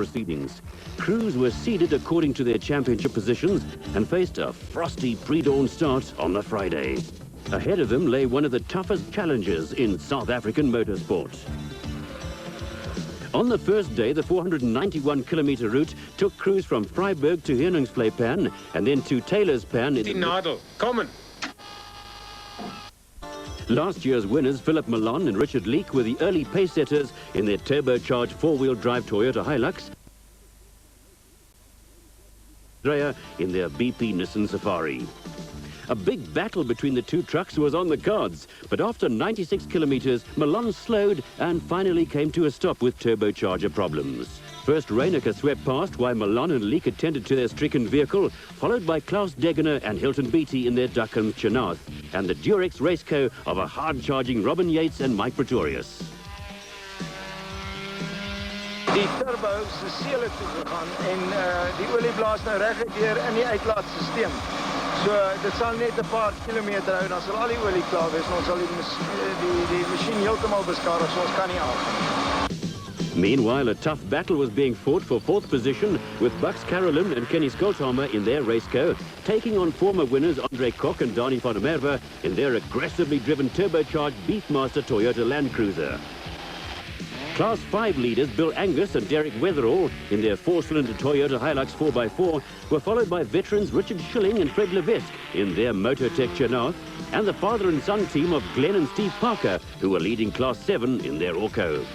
proceedings. Crews were seeded according to their championship positions and faced a frosty pre-dawn start on the Friday. Ahead of them lay one of the toughest challenges in South African motorsport. On the first day, the 491-kilometer route took crews from Vryburg to Heuningvlei and then to Taylorspan in die nadel. Kommen. Last year's winners, Philip Milan and Richard Leek, were the early pace setters in their turbocharged four-wheel drive Toyota Hilux, Andrea in their BP Nissan Safari. A big battle between the two trucks was on the cards, but after 96 kilometers, Milan slowed and finally came to a stop with turbocharger problems. First, Reyneke swept past while Milan and Leek attended to their stricken vehicle, followed by Klaus Degener and Hilton Beattie in their Duckham's Chanath, and the Durex Raceco of a hard-charging Robin Yates and Mike Pretorius. Die turbo se seele toegegaan en die olie blaas nou reg deur in die uitlaatstelsel. So dit sal net 'n paar kilometer hou, dan sal al die olie klaar wees en ons sal die masjien heeltemal beskadig, so ons kan nie aangaan. Meanwhile, a tough battle was being fought for fourth position, with Bucks Carolyn and Kenny Skolthammer in their Raceco, taking on former winners Andre Kok and Dani van der Merwe in their aggressively driven turbocharged Beefmaster Toyota Land Cruiser. Class 5 leaders Bill Angus and Derek Weatherall in their four-cylinder Toyota Hilux 4x4 were followed by veterans Richard Schilling and Fred Levesque in their Mototech Chanath, and the father and son team of Glenn and Steve Parker, who were leading Class 7 in their Orco.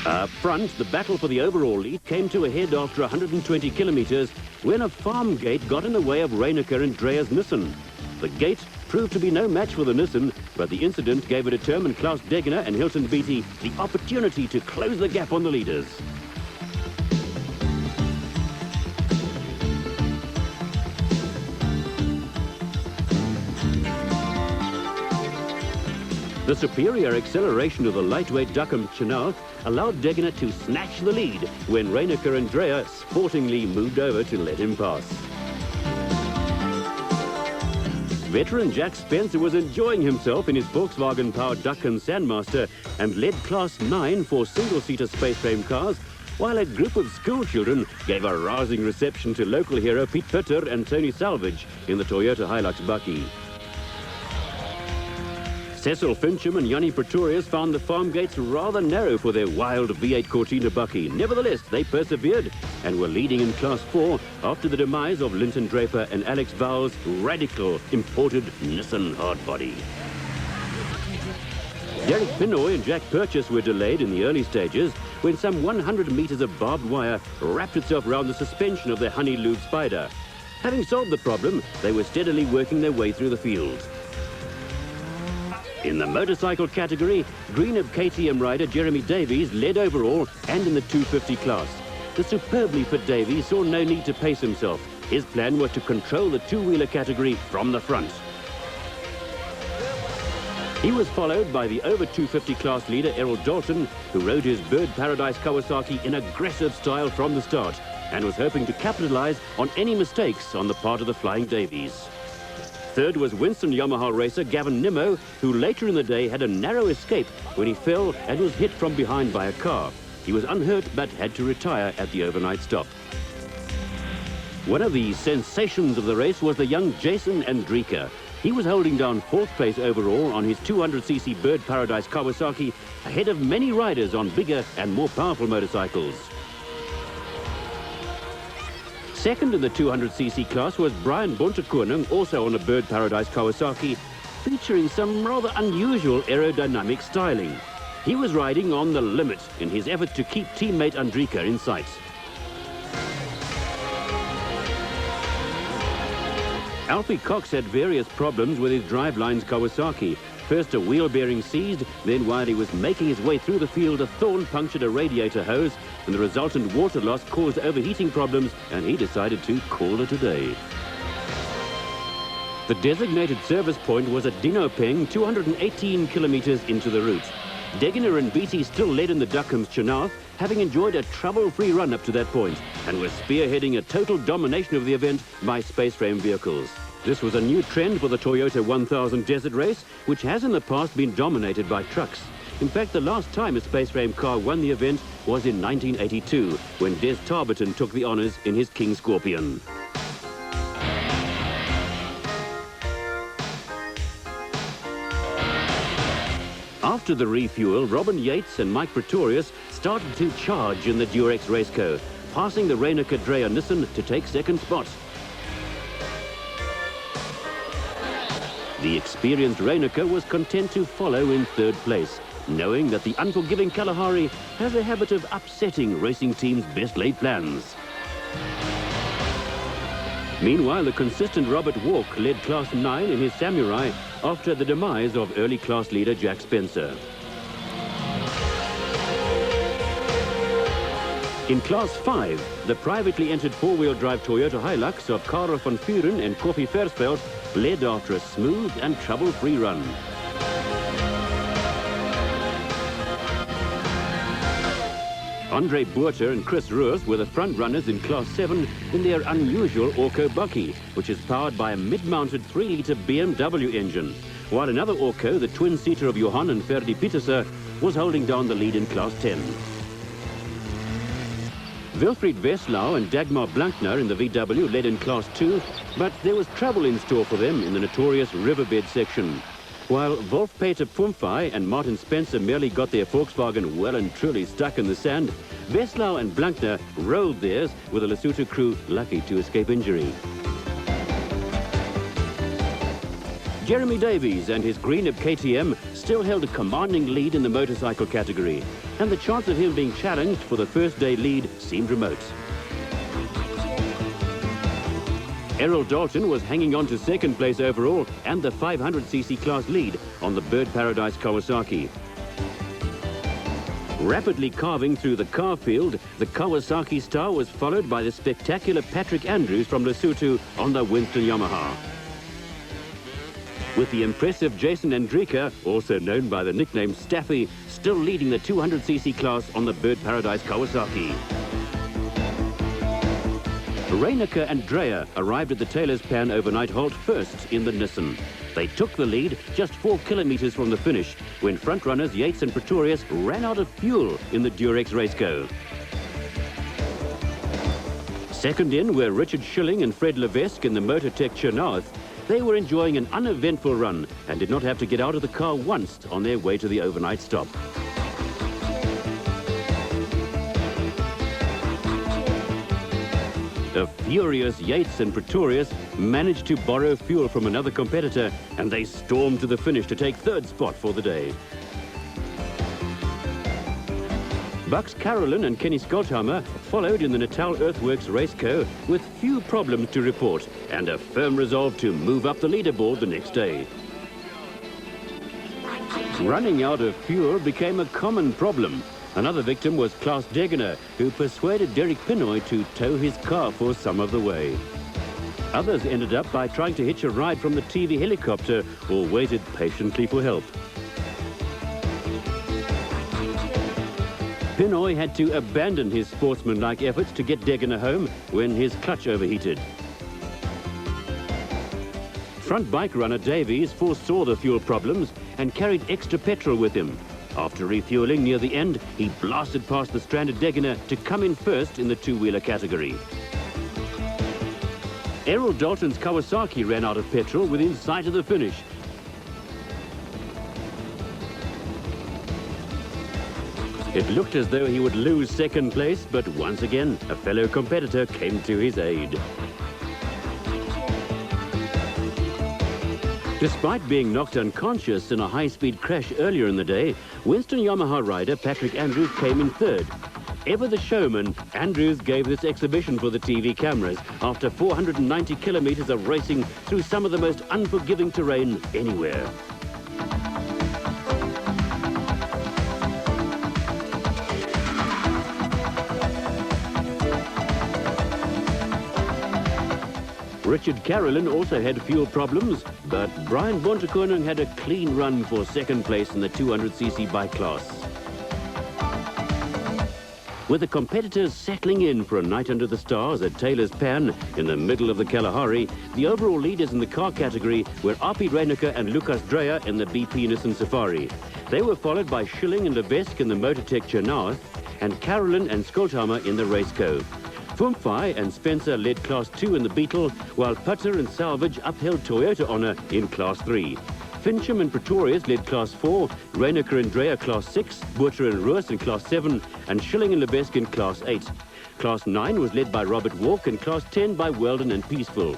Up front, the battle for the overall lead came to a head after 120 kilometers when a farm gate got in the way of Reyneke and Drea's Nissan. The gate proved to be no match for the Nissan, but the incident gave a determined Klaus Degener and Hilton Beattie the opportunity to close the gap on the leaders. The superior acceleration of the lightweight Duckham Chanath allowed Degener to snatch the lead when Reyneke and Drea sportingly moved over to let him pass. Veteran Jack Spencer was enjoying himself in his Volkswagen-powered Duckham Sandmaster and led Class 9 for single-seater space-frame cars, while a group of schoolchildren gave a rousing reception to local hero Piet Putter and Tony Salvage in the Toyota Hilux Bucky. Cecil Fincham and Yanni Pretorius found the farm gates rather narrow for their wild V8 Cortina Bucky. Nevertheless, they persevered and were leading in Class 4 after the demise of Linton Draper and Alex Vowell's radical imported Nissan hardbody. Derek Pinoy and Jack Purchase were delayed in the early stages when some 100 meters of barbed wire wrapped itself around the suspension of their Honey Lube Spider. Having solved the problem, they were steadily working their way through the field. In the motorcycle category, Greenup KTM rider Jeremy Davies led overall and in the 250 class. The superbly fit Davies saw no need to pace himself. His plan was to control the two-wheeler category from the front. He was followed by the over 250 class leader Errol Dalton, who rode his Bird Paradise Kawasaki in aggressive style from the start and was hoping to capitalize on any mistakes on the part of the Flying Davies. Third was Winston Yamaha racer Gavin Nimmo, who later in the day had a narrow escape when he fell and was hit from behind by a car. He was unhurt but had to retire at the overnight stop. One of the sensations of the race was the young Jason Andrika. He was holding down fourth place overall on his 200cc Bird Paradise Kawasaki, ahead of many riders on bigger and more powerful motorcycles. Second in the 200cc class was Brian Bontekoning, also on a Bird Paradise Kawasaki, featuring some rather unusual aerodynamic styling. He was riding on the limit in his effort to keep teammate Andrika in sight. Alfie Cox had various problems with his drivelines Kawasaki. First a wheel bearing seized, then while he was making his way through the field, a thorn punctured a radiator hose, and the resultant water loss caused overheating problems, and he decided to call it a day. The designated service point was at Dinopeng, 218 kilometers into the route. Degener and Beattie still led in the Duckham's Chanath, having enjoyed a trouble-free run up to that point, and were spearheading a total domination of the event by space frame vehicles. This was a new trend for the Toyota 1000 Desert Race, which has in the past been dominated by trucks. In fact, the last time a space frame car won the event was in 1982, when Des Tarberton took the honours in his King Scorpion. After the refuel, Robin Yates and Mike Pretorius started to charge in the Durex Raceco, passing the Reynaker-Dreyer Nissan to take second spot. The experienced Reynaker was content to follow in third place, knowing that the unforgiving Kalahari has a habit of upsetting racing teams' best-laid plans. Meanwhile, the consistent Robert Walk led Class 9 in his Samurai after the demise of early class leader Jack Spencer. In Class 5, the privately entered four-wheel drive Toyota Hilux of Karel van Vuren and Koffie Versfeld led after a smooth and trouble-free run. Andre Boerter and Chris Roos were the front runners in Class 7 in their unusual Orco Bakkie, which is powered by a mid-mounted 3-litre BMW engine, while another Orco, the twin-seater of Johan and Ferdi Pieterse, was holding down the lead in Class 10. Wilfried Weslau and Dagmar Blankner in the VW led in Class 2, but there was trouble in store for them in the notorious Riverbed section. While Wolf-Peter Pumfai and Martin Spencer merely got their Volkswagen well and truly stuck in the sand, Weslau and Blankner rolled theirs, with the Lesotho crew lucky to escape injury. Jeremy Davies and his Greenup KTM still held a commanding lead in the motorcycle category, and the chance of him being challenged for the first day lead seemed remote. Errol Dalton was hanging on to second place overall and the 500cc class lead on the Bird Paradise Kawasaki. Rapidly carving through the car field, the Kawasaki star was followed by the spectacular Patrick Andrews from Lesotho on the Winston Yamaha. With the impressive Jason Andrika, also known by the nickname Staffy, still leading the 200cc class on the Bird Paradise Kawasaki. Reynaker and Dreyer arrived at the Taylor's Pan overnight halt first in the Nissan. They took the lead just 4 kilometres from the finish when front-runners Yates and Pretorius ran out of fuel in the Durex Raceco. Second in were Richard Schilling and Fred Levesque in the Motortech Chernow. They were enjoying an uneventful run and did not have to get out of the car once on their way to the overnight stop. The furious Yates and Pretorius managed to borrow fuel from another competitor, and they stormed to the finish to take third spot for the day. Bucks Carolyn and Kenny Skolthammer followed in the Natal Earthworks Raceco with few problems to report and a firm resolve to move up the leaderboard the next day. Running out of fuel became a common problem. Another victim was Klaus Degener, who persuaded Derek Pinoy to tow his car for some of the way. Others ended up by trying to hitch a ride from the TV helicopter or waited patiently for help. Pinoy had to abandon his sportsmanlike efforts to get Degener home when his clutch overheated. Front bike runner Davies foresaw the fuel problems and carried extra petrol with him. After refueling near the end, he blasted past the stranded Degener to come in first in the two-wheeler category. Errol Dalton's Kawasaki ran out of petrol within sight of the finish. It looked as though he would lose second place, but once again, a fellow competitor came to his aid. Despite being knocked unconscious in a high-speed crash earlier in the day, Winston Yamaha rider Patrick Andrews came in third. Ever the showman, Andrews gave this exhibition for the TV cameras after 490 kilometres of racing through some of the most unforgiving terrain anywhere. Richard Carolyn also had fuel problems, but Brian Bontekoning had a clean run for second place in the 200cc bike class. with the competitors settling in for a night under the stars at Taylor's Pan in the middle of the Kalahari. The overall leaders in the car category were Arpi Reinecker and Lucas Dreyer in the BP Nissan Safari. They were followed by Schilling and Levesque in the Motortech Chernow and Carolyn and Skolthammer in the Raceco. Fumfai and Spencer led Class 2 in the Beetle, while Putter and Salvage upheld Toyota honour in Class 3. Fincham and Pretorius led Class 4, Reinecker and Dreyer Class 6, Butcher and Roos in Class 7, and Schilling and Levesque in Class 8. Class 9 was led by Robert Walk and Class 10 by Weldon and Peaceful.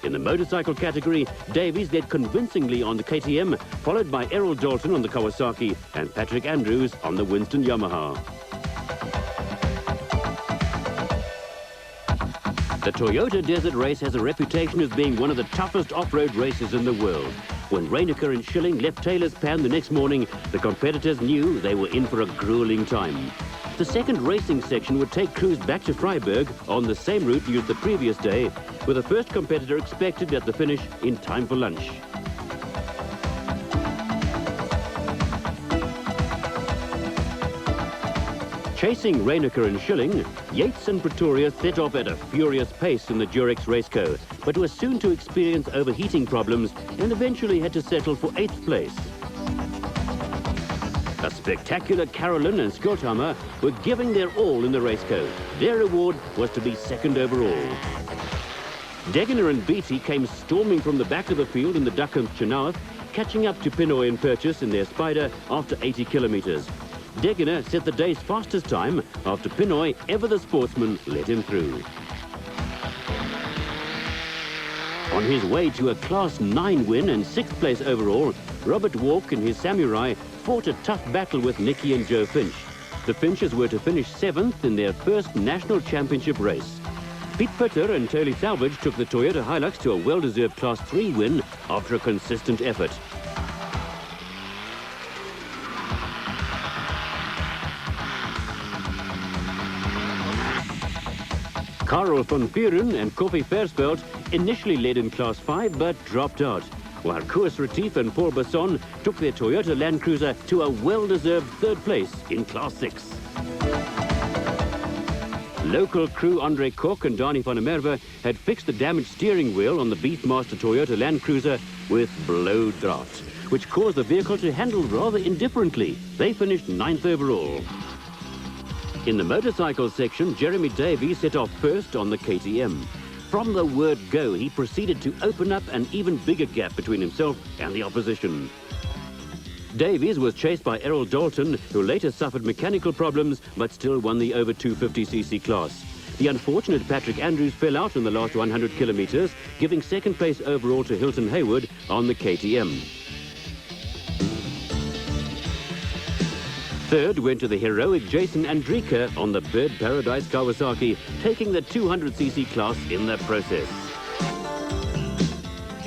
In the motorcycle category, Davies led convincingly on the KTM, followed by Errol Dalton on the Kawasaki and Patrick Andrews on the Winston Yamaha. The Toyota Desert Race has a reputation as being one of the toughest off-road races in the world. When Reinecker and Schilling left Taylor's Pan the next morning, the competitors knew they were in for a grueling time. The second racing section would take crews back to Vryburg on the same route used the previous day, with the first competitor expected at the finish in time for lunch. Chasing Reinecker and Schilling, Yates and Pretorius set off at a furious pace in the Durex Raceco, but were soon to experience overheating problems and eventually had to settle for 8th place. A spectacular Carolyn and Skolthammer were giving their all in the Raceco. Their reward was to be 2nd overall. Degener and Beattie came storming from the back of the field in the Duckham's Chernow, catching up to Pinoy and Purchase in their Spider after 80 kilometres. Degener set the day's fastest time after Pinoy, ever the sportsman, let him through. On his way to a Class 9 win and 6th place overall, Robert Walk and his Samurai fought a tough battle with Nicky and Joe Finch. The Finches were to finish 7th in their first national championship race. Pete Putter and Tolly Salvage took the Toyota Hilux to a well-deserved Class 3 win after a consistent effort. Karel van Vuren and Koffie Versveld initially led in Class 5 but dropped out, while Koos Retief and Paul Basson took their Toyota Land Cruiser to a well-deserved 3rd place in Class 6. Local crew Andre Kok and Dani van der Merwe had fixed the damaged steering wheel on the Beefmaster Toyota Land Cruiser with blow draught, which caused the vehicle to handle rather indifferently. They finished 9th overall. In the motorcycle section, Jeremy Davies set off first on the KTM. From the word go, he proceeded to open up an even bigger gap between himself and the opposition. Davies was chased by Errol Dalton, who later suffered mechanical problems but still won the over 250cc class. The unfortunate Patrick Andrews fell out in the last 100 kilometres, giving 2nd place overall to Hilton Hayward on the KTM. 3rd went to the heroic Jason Andrika on the Bird Paradise Kawasaki, taking the 200cc class in the process.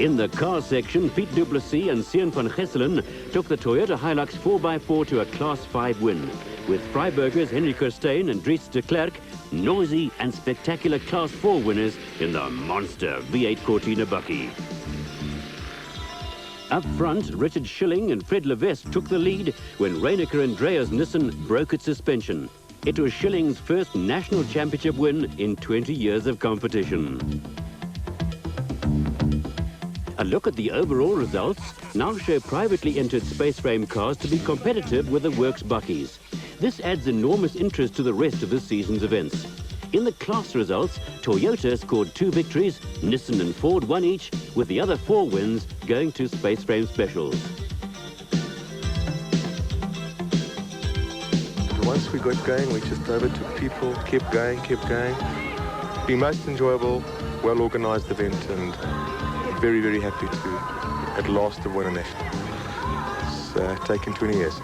In the car section, Piet du Plessis and Sean van Gesselen took the Toyota Hilux 4x4 to a Class 5 win, with Vryburgers Henry Kirstein and Dries de Klerk noisy and spectacular Class 4 winners in the monster V8 Cortina Bucky. Up front, Richard Schilling and Fred Levesque took the lead when Reinecker and Dreyer's Nissan broke its suspension. It was Schilling's first national championship win in 20 years of competition. A look at the overall results now show privately entered space frame cars to be competitive with the Works Buckies. This adds enormous interest to the rest of this season's events. In the class results, Toyota scored 2 victories, Nissan and Ford 1 each, with the other 4 wins going to Space Frame Specials. Once we got going, we just drove it to people, kept going. The most enjoyable, well-organised event, and very, very happy to at last have won a national. It's taken 20 years.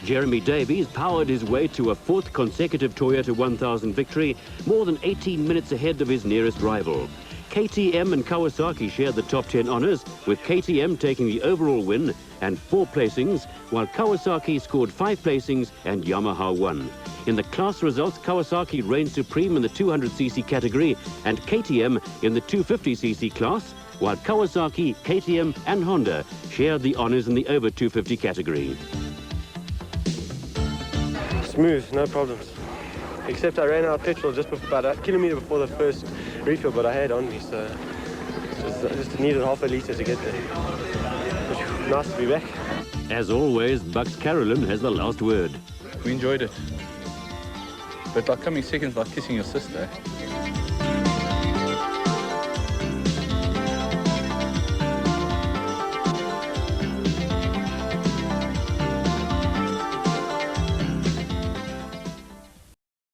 Jeremy Davies powered his way to a 4th consecutive Toyota 1000 victory, more than 18 minutes ahead of his nearest rival. KTM and Kawasaki shared the top 10 honours, with KTM taking the overall win and 4 placings, while Kawasaki scored 5 placings and Yamaha 1. In the class results, Kawasaki reigned supreme in the 200cc category and KTM in the 250cc class, while Kawasaki, KTM and Honda shared the honours in the over 250 category. Smooth, no problems. except I ran out of petrol just about a kilometre before the first refill, but I had on me, so I just needed half a litre to get there. Nice to be back. As always, Bucks Carolyn has the last word. We enjoyed it. But like coming second is like kissing your sister.